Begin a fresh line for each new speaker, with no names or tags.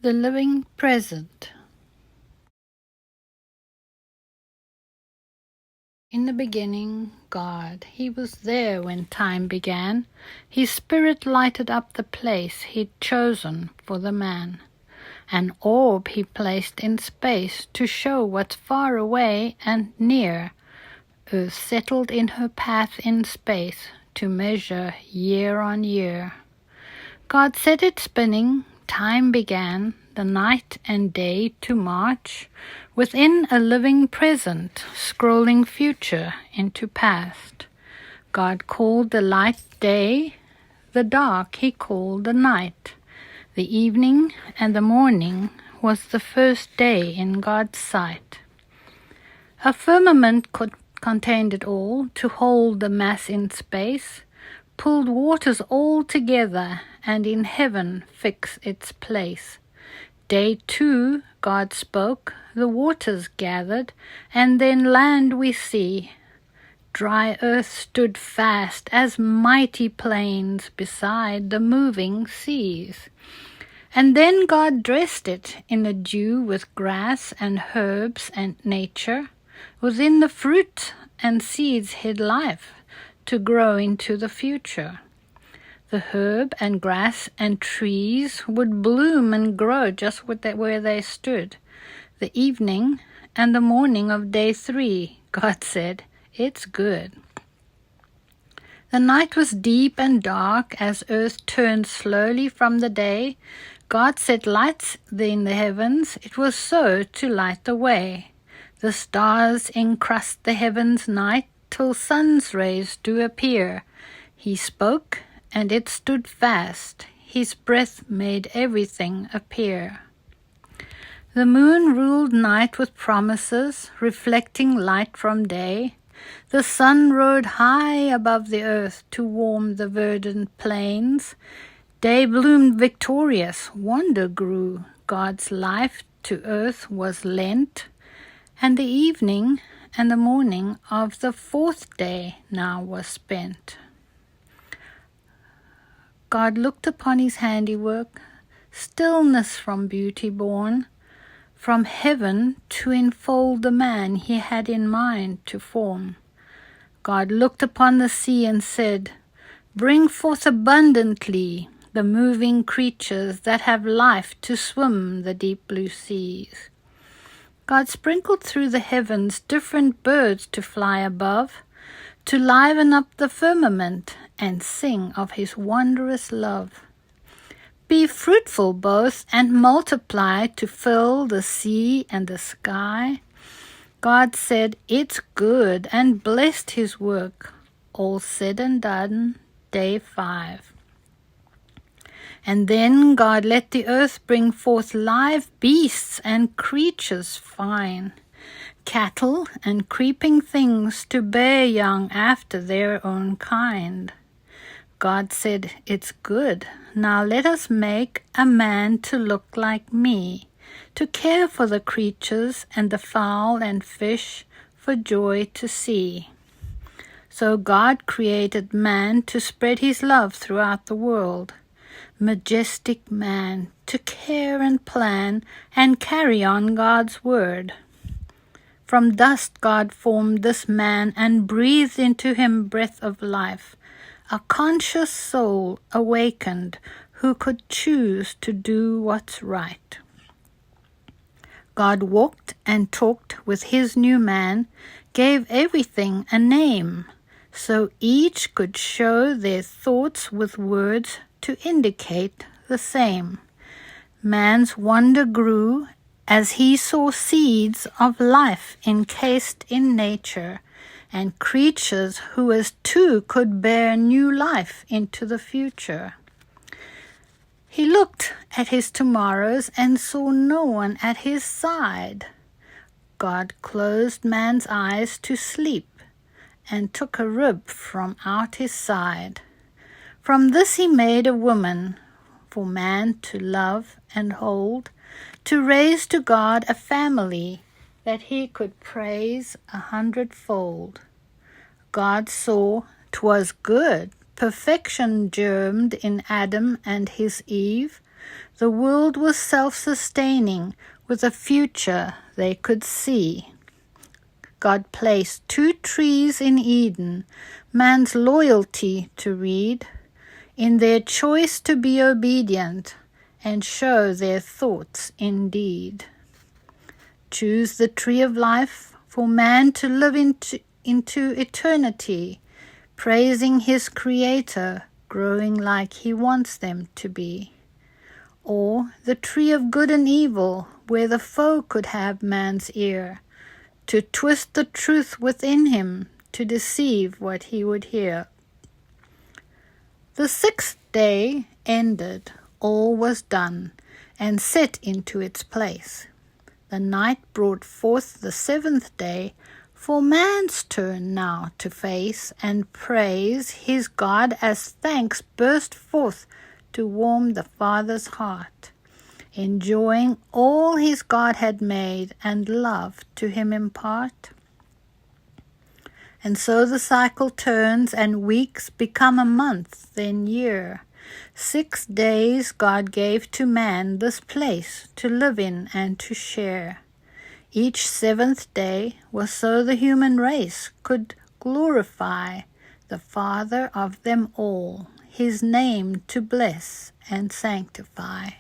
The living present. In the beginning, God, He was there when time began. His Spirit lighted up the place He'd chosen for the man. An orb He placed in space to show what's far away and near. Earth settled in her path in space to measure year on year. God set it spinning, time began, the night and day to march within a living present, scrolling future into past. God called the light day, the dark He called the night. The evening and the morning was the first day in God's sight. A firmament contained it all to hold the mass in space, pulled waters all together, and in heaven fix its place. Day 2, God spoke, the waters gathered, and then land we see. Dry earth stood fast as mighty plains beside the moving seas. And then God dressed it in a dew with grass and herbs and nature. Within the fruit and seeds hid life to grow into the future. The herb and grass and trees would bloom and grow just where they stood. The evening and the morning of day 3, God said, "It's good." The night was deep and dark as earth turned slowly from the day. God set lights in the heavens, it was so to light the way. The stars encrust the heavens' night till sun's rays do appear. He spoke, and it stood fast. His breath made everything appear. The moon ruled night with promises, reflecting light from day. The sun rode high above the earth to warm the verdant plains. Day bloomed victorious, wonder grew. God's life to earth was lent. And the evening and the morning of the 4th day now was spent. God looked upon His handiwork, stillness from beauty born, from heaven to enfold the man He had in mind to form. God looked upon the sea and said, "Bring forth abundantly the moving creatures that have life to swim the deep blue seas." God sprinkled through the heavens different birds to fly above, to liven up the firmament and sing of His wondrous love. Be fruitful both and multiply to fill the sea and the sky. God said, "It's good," and blessed His work. All said and done, day 5. And then God let the earth bring forth live beasts and creatures fine, cattle and creeping things to bear young after their own kind. God said, "It's good. Now let us make a man to look like me, to care for the creatures and the fowl and fish, for joy to see." So God created man to spread His love throughout the world. Majestic man, to care and plan and carry on God's word. From dust God formed this man and breathed into him breath of life, a conscious soul awakened who could choose to do what's right. God walked and talked with His new man, gave everything a name, so each could show their thoughts with words to indicate the same. Man's wonder grew as he saw seeds of life encased in nature, and creatures who as two could bear new life into the future. He looked at his tomorrows and saw no one at his side. God closed man's eyes to sleep and took a rib from out his side. From this He made a woman, for man to love and hold, to raise to God a family that He could praise 100-fold. God saw 'twas good, perfection germed in Adam and his Eve, The world was self-sustaining, with a future they could see. God placed 2 trees in Eden, man's loyalty to read, in their choice to be obedient, and show their thoughts indeed. Choose the tree of life for man to live into eternity, praising his Creator, growing like he wants them to be. Or the tree of good and evil, where the foe could have man's ear, to twist the truth within him, to deceive what he would hear. The 6th day ended, all was done, and set into its place. The night brought forth the 7th day, for man's turn now to face and praise his God, as thanks burst forth to warm the Father's heart, enjoying all his God had made and love to him impart. And so the cycle turns, and weeks become a month, then year. 6 days God gave to man this place to live in and to share. Each 7th day was so the human race could glorify the Father of them all, his name to bless and sanctify.